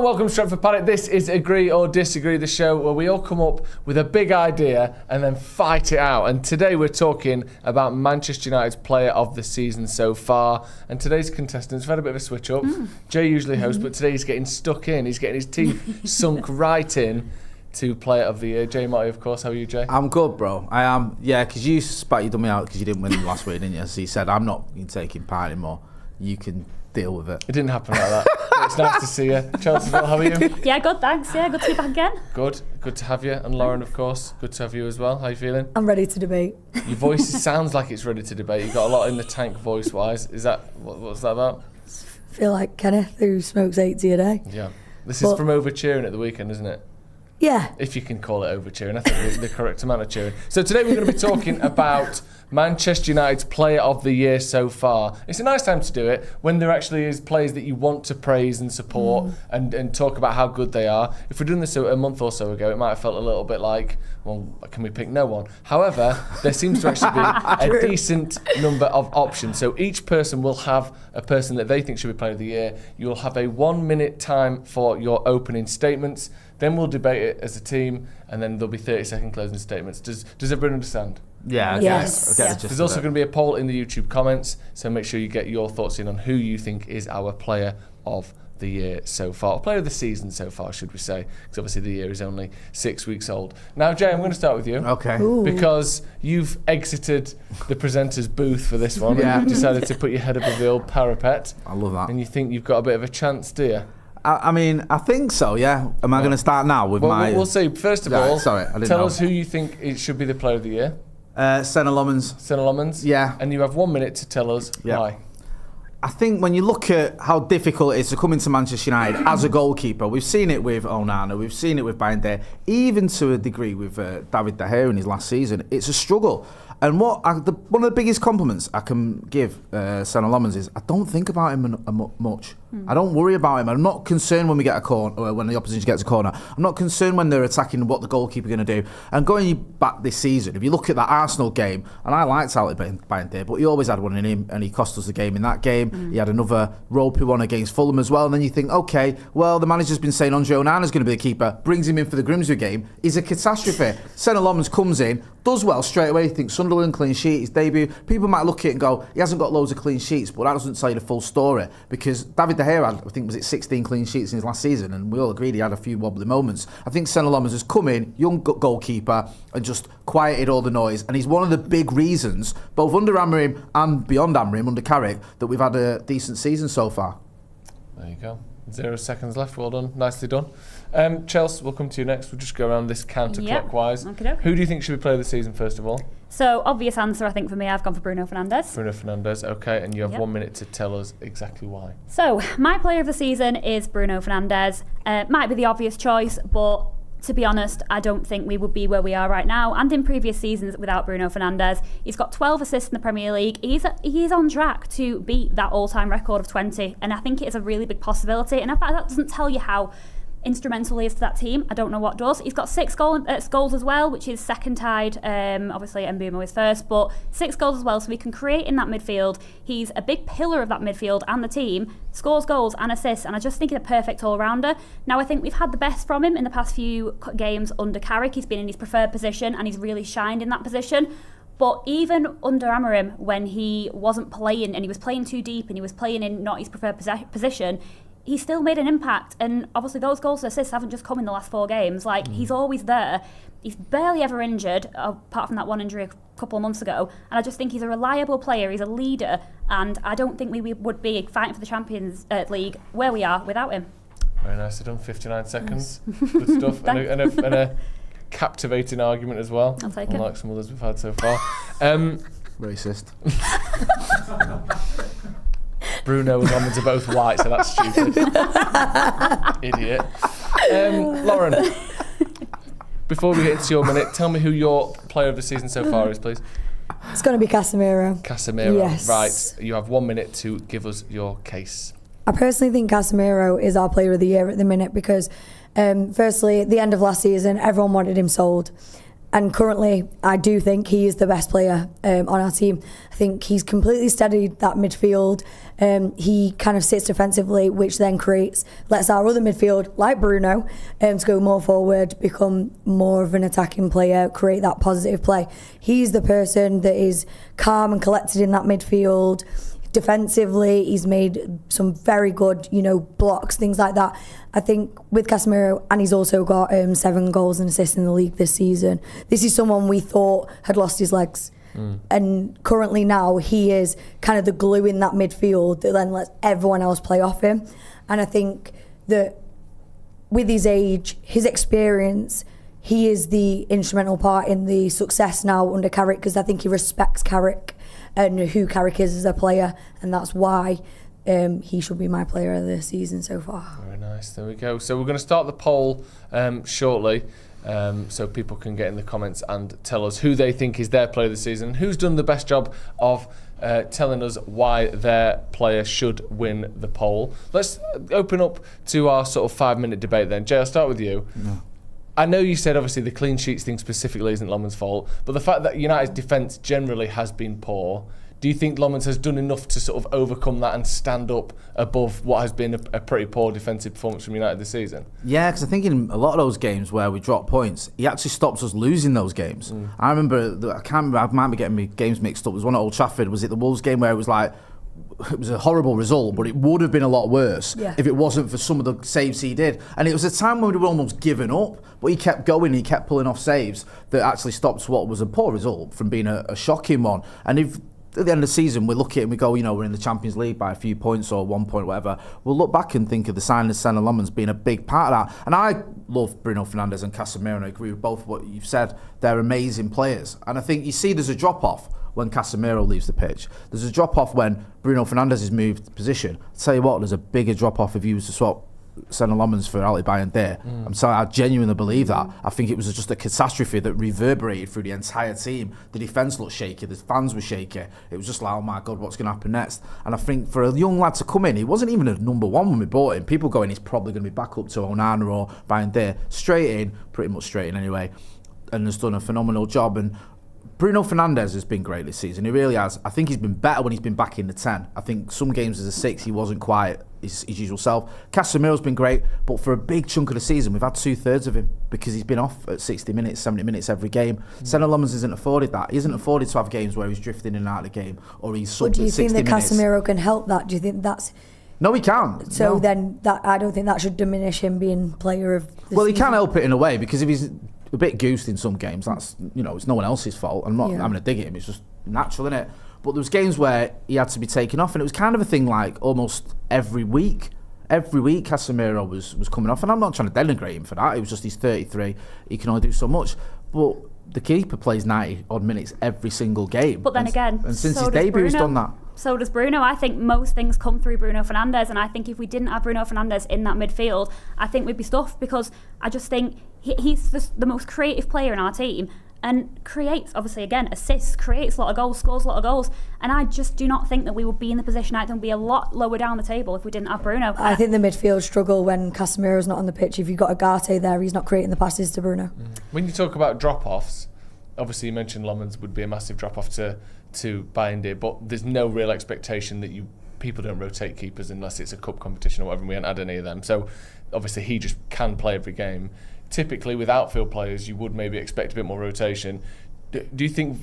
and welcome to Stretford Paddock. This is Agree or Disagree, the show where we all come up with a big idea and then fight it out. And today we're talking about Manchester United's player of the season so far. And today's contestants have had a bit of a switch up. Jay usually hosts, but today he's getting stuck in. He's getting his teeth sunk right in to player of the year. Jay Marty, of course. How are you, Jay? I'm good, bro. I am. Yeah, because you spat your dummy out because you didn't win last week, didn't you? So you said, I'm not taking part anymore. You can deal with it. It didn't happen like that. It's nice to see you. Chels, how are you? Yeah, good, thanks. Yeah, good to be back again. Good to have you. And Lauren, of course, good to have you as well. How are you feeling? I'm ready to debate. Your voice sounds like it's ready to debate. You've got a lot in the tank voice-wise. Is that, what's that about? I feel like Kenneth, who smokes 80 a day. Yeah. This is from over-cheering at the weekend, isn't it? Yeah. If you can call it over-cheering. I think the correct amount of cheering. So today we're going to be talking about Manchester United's player of the year so far. It's a nice time to do it when there actually is players that you want to praise and support and talk about how good they are. If we're doing this a month or so ago, it might have felt a little bit like, well, can we pick no one? However, there seems to actually be a decent number of options. So each person will have a person that they think should be player of the year. You will have a 1 minute time for your opening statements. Then we'll debate it as a team, and then there'll be 30-second closing statements. Does everyone understand? Yeah, yes. There's also going to be a poll in the YouTube comments, so make sure you get your thoughts in on who you think is our player of the year so far. Player of the season so far, should we say, because obviously the year is only 6 weeks old. Now, Jay, I'm going to start with you. Okay. Ooh. Because you've exited the presenter's booth for this one. Yeah. And you've decided to put your head above the old parapet. I love that. And you think you've got a bit of a chance, do you? I mean, I think so, yeah. Am I going to start now with my... We'll see. First of all, sorry, I didn't tell know. us who you think it should be the player of the year. Senna Lomans. Senna Lomans? Yeah. And you have 1 minute to tell us why. I think when you look at how difficult it is to come into Manchester United as a goalkeeper, we've seen it with Onana, we've seen it with Bayern, even to a degree with David De Gea in his last season. It's a struggle. And one of the biggest compliments I can give Senna Lomans is I don't think about him much. I don't worry about him. I'm not concerned when we get a corner, or when the opposition gets a corner. I'm not concerned when they're attacking what the goalkeeper going to do. And going back this season, if you look at that Arsenal game, and I liked Alex Bayern, but he always had one in him, and he cost us the game in that game. He had another ropey one against Fulham as well. And then you think, okay, well, the manager's been saying Andre Onana's going to be the keeper, brings him in for the Grimsby game. He's a catastrophe. Senna Lomans comes in, does well straight away. You think Sunderland clean sheet, his debut. People might look at it and go, he hasn't got loads of clean sheets, but that doesn't tell you the full story, because David De Gea had, I think, was it 16 clean sheets in his last season, and we all agreed he had a few wobbly moments. I think Senna Lomans has come in, young goalkeeper, and just quieted all the noise, and he's one of the big reasons, both under Amorim and beyond Amorim, under Carrick, that we've had a decent season so far. There you go. 0 seconds left. Well done. Nicely done. Chels, we'll come to you next. We'll just go around this counterclockwise. Yep. Who do you think should be player of the season, first of all? So, obvious answer, I think, for me, I've gone for Bruno Fernandes. Bruno Fernandes, okay, and you have 1 minute to tell us exactly why. So, my player of the season is Bruno Fernandes. Might be the obvious choice, but to be honest, I don't think we would be where we are right now and in previous seasons without Bruno Fernandes. He's got 12 assists in the Premier League. He is on track to beat that all-time record of 20, and I think it is a really big possibility. And in fact, that doesn't tell you how instrumental he is to that team. I don't know what does. He's got 6 goals as well, which is second tied. Obviously, Mbeumo is first, but 6 goals as well, so he can create in that midfield. He's a big pillar of that midfield and the team, scores goals and assists, and I just think he's a perfect all-rounder. Now, I think we've had the best from him in the past few games under Carrick. He's been in his preferred position, and he's really shined in that position. But even under Amorim, when he wasn't playing, and he was playing too deep, and he was playing in not his preferred position, he still made an impact. And obviously those goals and assists haven't just come in the last 4 games. He's always there. He's barely ever injured, apart from that one injury a couple of months ago. And I just think he's a reliable player. He's a leader. And I don't think we would be fighting for the Champions League where we are without him. Very nicely done. 59 seconds. Good stuff. and a captivating argument as well. I'll take it. Unlike some others we've had so far. Racist. Bruno and Lomans are both white, so that's stupid. Idiot. Lauren, before we get into your minute, tell me who your player of the season so far is, please. It's going to be Casemiro. Casemiro, yes. Right. You have 1 minute to give us your case. I personally think Casemiro is our player of the year at the minute because, firstly, at the end of last season, everyone wanted him sold. And currently, I do think he is the best player on our team. I think he's completely steadied that midfield. He kind of sits defensively, which then lets our other midfield, like Bruno, to go more forward, become more of an attacking player, create that positive play. He's the person that is calm and collected in that midfield. Defensively, he's made some very good, blocks, things like that. I think with Casemiro, and he's also got 7 goals and assists in the league this season. This is someone we thought had lost his legs. And currently now, he is kind of the glue in that midfield that then lets everyone else play off him. And I think that with his age, his experience, he is the instrumental part in the success now under Carrick, because I think he respects Carrick and who Carrick is as a player, and that's why he should be my player of the season so far. Very nice, there we go. So we're going to start the poll shortly, so people can get in the comments and tell us who they think is their player of the season, and who's done the best job of telling us why their player should win the poll. Let's open up to our sort of 5-minute debate then. Jay, I'll start with you. No. I know you said obviously the clean sheets thing specifically isn't Lomond's fault, but the fact that United's defence generally has been poor, do you think Lomond has done enough to sort of overcome that and stand up above what has been a pretty poor defensive performance from United this season? Yeah, because I think in a lot of those games where we drop points, he actually stops us losing those games. I remember, I might be getting my games mixed up. There was one at Old Trafford. Was it the Wolves game where it was a horrible result, but it would have been a lot worse if it wasn't for some of the saves he did. And it was a time when we were almost giving up, but he kept going, he kept pulling off saves that actually stopped what was a poor result from being a shocking one. And if at the end of the season we look at it and we go, we're in the Champions League by a few points or 1 point, whatever, we'll look back and think of the signing of Senna Lomond's being a big part of that. And I love Bruno Fernandes and Casemiro, and I agree with both what you've said. They're amazing players. And I think you see there's a drop-off when Casemiro leaves the pitch. There's a drop-off when Bruno Fernandes has moved position. I'll tell you what, there's a bigger drop-off if you was to swap Senna Lomond's for Ali Bayandé. I'm sorry, I genuinely believe that. I think it was just a catastrophe that reverberated through the entire team. The defence looked shaky, the fans were shaky. It was just like, oh my God, what's going to happen next? And I think for a young lad to come in, he wasn't even a number 1 when we bought him. People going, he's probably going to be back up to Onana or Bayandé. Straight in, pretty much straight in anyway, and has done a phenomenal job. And Bruno Fernandes has been great this season. He really has. I think he's been better when he's been back in the 10. I think some games as a 6 he wasn't quite his usual self. Casemiro's been great, but for a big chunk of the season we've had 2/3 of him because he's been off at 60 minutes, 70 minutes every game. Senna Lomond isn't afforded that. He isn't afforded to have games where he's drifting in and out of the game or he's subbed But do you at 60 think that minutes. Casemiro can help that? Do you think that's... No, he can't. So No. then I don't think that should diminish him being player of the Well, he season. can help it in a way, because if he's a bit goosed in some games, that's, it's no one else's fault. I'm not having to dig at him, it's just natural, innit? But there was games where he had to be taken off, and it was kind of a thing like almost every week. Every week Casemiro was coming off, and I'm not trying to denigrate him for that. It was just he's 33, he can only do so much. But the keeper plays 90 odd minutes every single game. But then again, and since so his does debut, he's Bruno. done that. So does Bruno. I think most things come through Bruno Fernandes, and I think if we didn't have Bruno Fernandes in that midfield, I think we'd be stuffed, because I just think he's the most creative player in our team, and creates, obviously, again, assists, creates a lot of goals, scores a lot of goals, and I just do not think that we would be in the position. I think we'd be a lot lower down the table if we didn't have Bruno. I think the midfield struggle when Casemiro's not on the pitch. If you've got Agate there, he's not creating the passes to Bruno. When you talk about drop-offs, obviously you mentioned Lomond's would be a massive drop-off to Bayandé, but there's no real expectation that people don't rotate keepers unless it's a cup competition or whatever, and we haven't had any of them. So obviously he just can play every game. Typically with outfield players you would maybe expect a bit more rotation. Do you think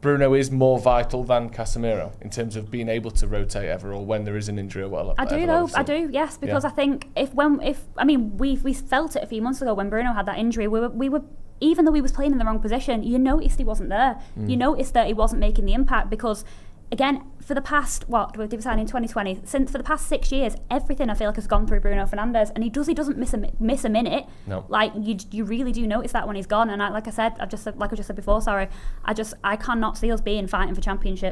Bruno is more vital than Casemiro in terms of being able to rotate ever, or when there is an injury or whatever? I do, yes, because I think we felt it a few months ago when Bruno had that injury. We were even though he was playing in the wrong position, you noticed he wasn't there. You noticed that he wasn't making the impact, because again, for the past, did we sign in 2020? For the past 6 years, everything I feel like has gone through Bruno Fernandes, and he doesn't miss a minute. No. Like you really do notice that when he's gone. And like I just said before, I cannot see us being fighting for Champions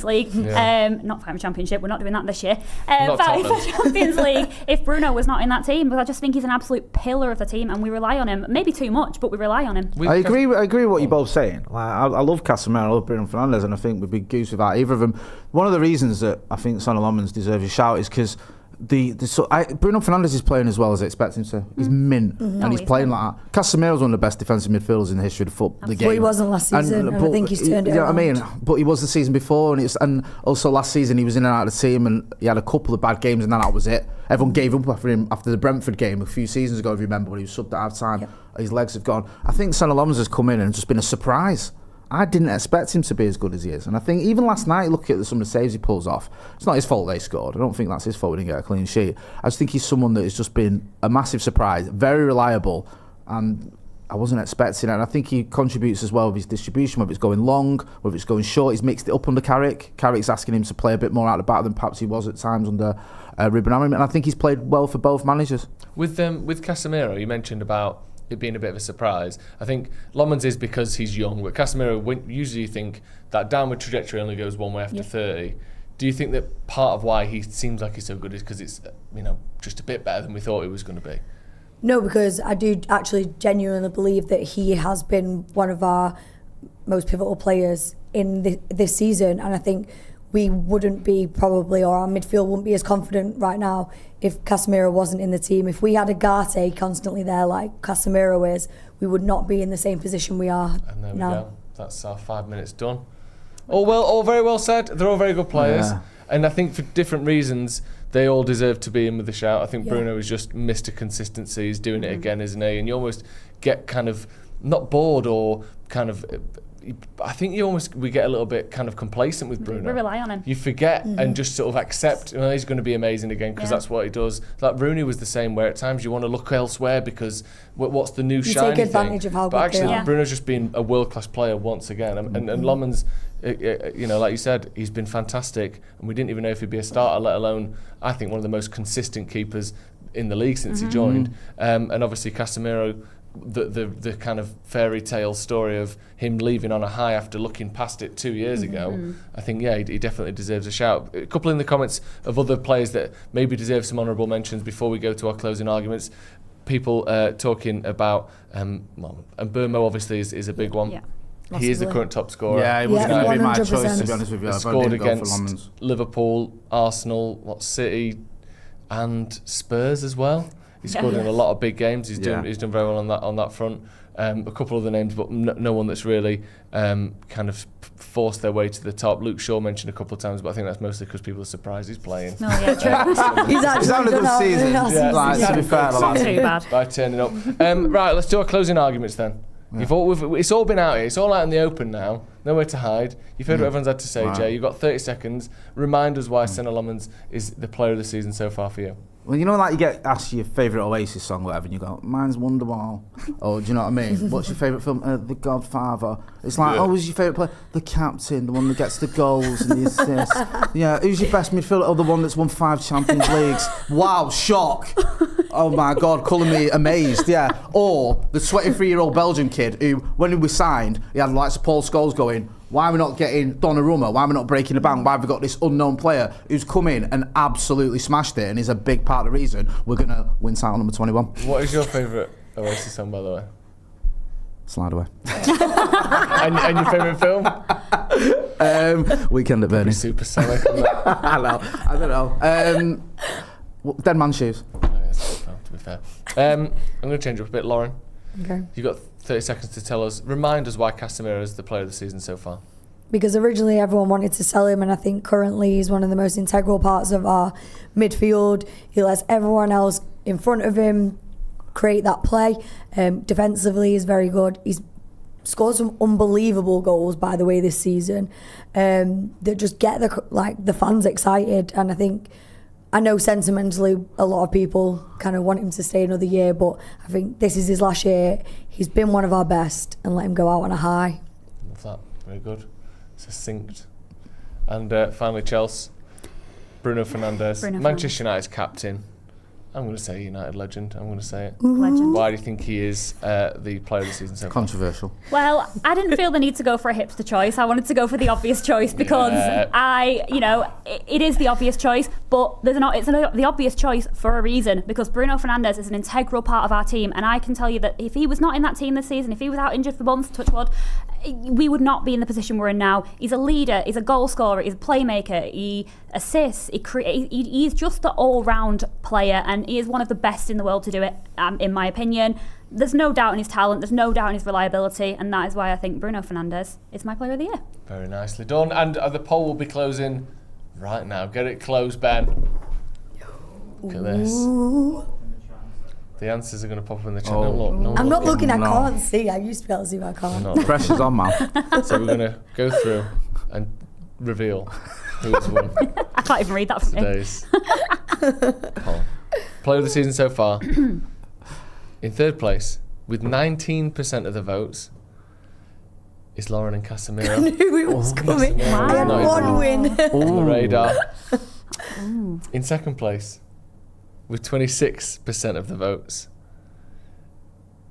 League. Yeah. Not fighting for Championship. We're not doing that this year. Fighting for Champions League if Bruno was not in that team, because I just think he's an absolute pillar of the team, and we rely on him. Maybe too much, but we rely on him. I agree with what you're both saying. Like, I love Casemiro, I love Bruno Fernandes, and I think we'd be goose without either of them. One of the reasons that I think Senna Lomond deserves a shout is because Bruno Fernandes is playing as well as I expect him to. He's mint, and he's playing like that. Casemiro's one of the best defensive midfielders in the history of the game. Well, he wasn't last season, and I think he's turned it around. You know what I mean? But he was the season before, and also last season he was in and out of the team, and he had a couple of bad games, and then that was it. Everyone gave up after him after the Brentford game a few seasons ago, if you remember, when he was subbed at half-time. Yep. His legs have gone. I think Standout has come in and just been a surprise. I didn't expect him to be as good as he is. And I think even last night, look at some of the saves he pulls off. It's not his fault they scored. I don't think that's his fault he didn't get a clean sheet. I just think he's someone that has just been a massive surprise, very reliable, and I wasn't expecting it. And I think he contributes as well with his distribution, whether it's going long, whether it's going short. He's mixed it up under Carrick. Carrick's asking him to play a bit more out the back than perhaps he was at times under Ruben Amorim. And I think he's played well for both managers. With Casemiro, you mentioned about it being a bit of a surprise. I think Lomans is because he's young, but Casemiro, usually you think that downward trajectory only goes one way after 30. Do you think that part of why he seems like he's so good is because it's just a bit better than we thought it was going to be? No, because I do actually genuinely believe that he has been one of our most pivotal players in this season, and I think we wouldn't be probably, or our midfield wouldn't be as confident right now if Casemiro wasn't in the team. If we had a Garte constantly there like Casemiro is, we would not be in the same position we are now. And there we go. That's our 5 minutes done. All very well said. They're all very good players. Yeah. And I think for different reasons, they all deserve to be in with the shout. I think Bruno has just missed a consistency. He's doing it again, isn't he? And you almost get kind of, not bored or kind of... I think we get a little bit kind of complacent with Bruno. We rely on him. You forget and just sort of accept, he's going to be amazing again because that's what he does. Like Rooney was the same, where at times you want to look elsewhere because what's the new shiny thing? You take advantage of how good actually, they are. Bruno's just been a world-class player once again. And Lomans, like you said, he's been fantastic, and we didn't even know if he'd be a starter, let alone, I think, one of the most consistent keepers in the league since he joined. And obviously Casemiro, the kind of fairy tale story of him leaving on a high after looking past it 2 years ago, I think he definitely deserves a shout. A couple in the comments of other players that maybe deserve some honourable mentions before we go to our closing arguments. People talking about and Burmo obviously is a big one. He is the current top scorer. Yeah, he was going to be my choice, to be honest with you. Scored against Liverpool, Arsenal, City and Spurs as well. He's scored in a lot of big games. He's done very well on that front. A couple of the names, but no one that's really kind of forced their way to the top. Luke Shaw mentioned a couple of times, but I think that's mostly because people are surprised he's playing. Oh, yeah, true. He's had a good season. To be fair, not too bad. By turning up. Right, let's do our closing arguments then. Yeah. It's all been out here. It's all out in the open now. Nowhere to hide. You've heard what everyone's had to say, Jay. You've got 30 seconds. Remind us why Senna Lomans is the player of the season so far for you. Well, you get asked your favourite Oasis song, whatever, and you go, mine's Wonderwall. Or do you know what I mean? What's your favourite film? The Godfather. It's like, who's your favourite player? The captain, the one that gets the goals and the assists. Yeah, who's your best midfielder? Oh, the one that's won 5 Champions Leagues. Wow, shock. Oh my God, calling me amazed, yeah. Or the 23-year-old Belgian kid who, when he was signed, he had like Paul Scholes going, why are we not getting Donnarumma? Why are we not breaking the bank? Why have we got this unknown player who's come in and absolutely smashed it and is a big part of the reason we're going to win title number 21? What is your favourite Oasis song, by the way? Slide Away. and your favourite film? Weekend at Bernie's. Supersonic. I don't know. Dead Man's Shoes. Oh, yeah, that's a good film, to be fair. I'm going to change it up a bit, Lauren. Okay. You've got 30 seconds to remind us why Casemiro is the player of the season so far. Because originally everyone wanted to sell him, and I think currently he's one of the most integral parts of our midfield. He lets everyone else in front of him create that play. Defensively, he's very good. He's scored some unbelievable goals, by the way, this season that just get the fans excited. And I know sentimentally a lot of people kind of want him to stay another year, but I think this is his last year. He's been one of our best, and let him go out on a high. Love that. Very good. Succinct. And finally, Chels. Bruno Fernandes. Manchester United's captain. I'm going to say United legend. I'm going to say it. Legend. Why do you think he is the player of the season so far? Controversial. Well, I didn't feel the need to go for a hipster choice. I wanted to go for the obvious choice because it is the obvious choice, but it's the obvious choice for a reason, because Bruno Fernandes is an integral part of our team, and I can tell you that if he was not in that team this season, if he was out injured for months, touch wood, we would not be in the position we're in now. He's a leader, he's a goal scorer, he's a playmaker, he assists, he's just the all-round player, and he is one of the best in the world to do it, in my opinion. There's no doubt in his talent, there's no doubt in his reliability, and that is why I think Bruno Fernandes is my player of the year. Very nicely done. And the poll will be closing right now. Get it closed, Ben. Look at this. The answers are going to pop up in the chat. I'm not looking, I can't see. I used to be able to see, but I can't. Pressure's on, man. So we're going to go through and reveal who's won I can't even read that from me. today's poll. Player of the season so far. In third place, with 19% of the votes, is Lauren and Casemiro. I knew it was coming. Wow. I had one win. On the radar. In second place, with 26% of the votes,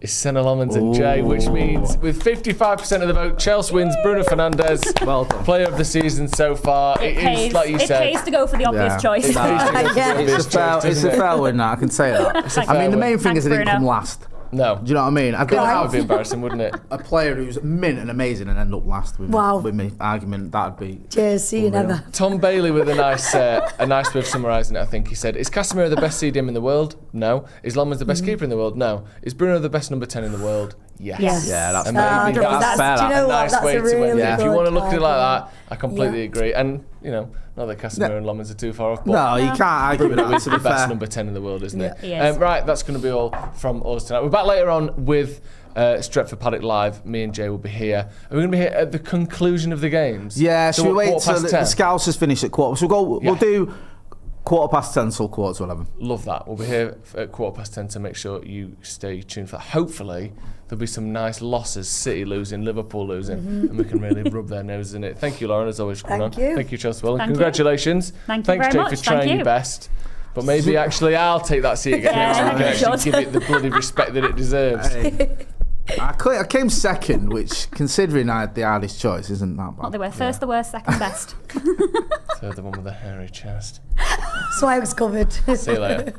is Senna Lomans and Jay, which means with 55% of the vote, Chels wins. Bruno Fernandes, Well done. player of the season so far. It is, like you said, It pays to go for the obvious choice. it pays to go for the Yeah. obvious choice, It's doesn't a it? fair win now, I can say that. a I mean, the fair main win. thing is it Thanks, didn't come Bruno. last. No. Do you know what I mean? I That would be embarrassing, wouldn't it? a player who's mint and amazing and end up last with, Wow. with me argument, that'd be... Cheers, see you Unreal. never. Tom Bailey with a nice way of summarising it, I think. He said, is Casemiro the best CDM in the world? No. Is Lomans the best keeper in the world? No. Is Bruno the best number 10 in the world? Yes. Yes. Yeah, that's And fair. maybe That's fair, do you that. know a what? nice That's way a to win. really If you good want to look at it like argument. that, I completely Yeah. agree. And, not that Casemiro and Lomans are too far off, but No, you can't argue with Bruno that, is to the be best fair. number 10 in the world, isn't it? He is. Right, that's going to be all from us tonight. We're back later on with Stretford Paddock Live. Me and Jay will be here. And we're going to be here at the conclusion of the games. Yeah, So should we what, wait till the 10? Scouts has finished at quarter? So we'll do 10:15 till 11:15. Love that. We'll be here at 10:15 to make sure you stay tuned for that. Hopefully, there'll be some nice losses. City losing, Liverpool losing, and we can really rub their noses in it. Thank you, Lauren, as always, for coming Thank on. you. Thank you, Chelsea. Well, and Thank you. congratulations. Thank you Thanks, very Jay, much. for Thank trying you. your best. But maybe actually I'll take that seat again next Yeah, week and you actually should. give it the bloody respect that it deserves. I came second, which, considering I had the hardest choice, isn't that bad. What they were, first the worst, second best. So the one with the hairy chest. That's why I was covered. See you later.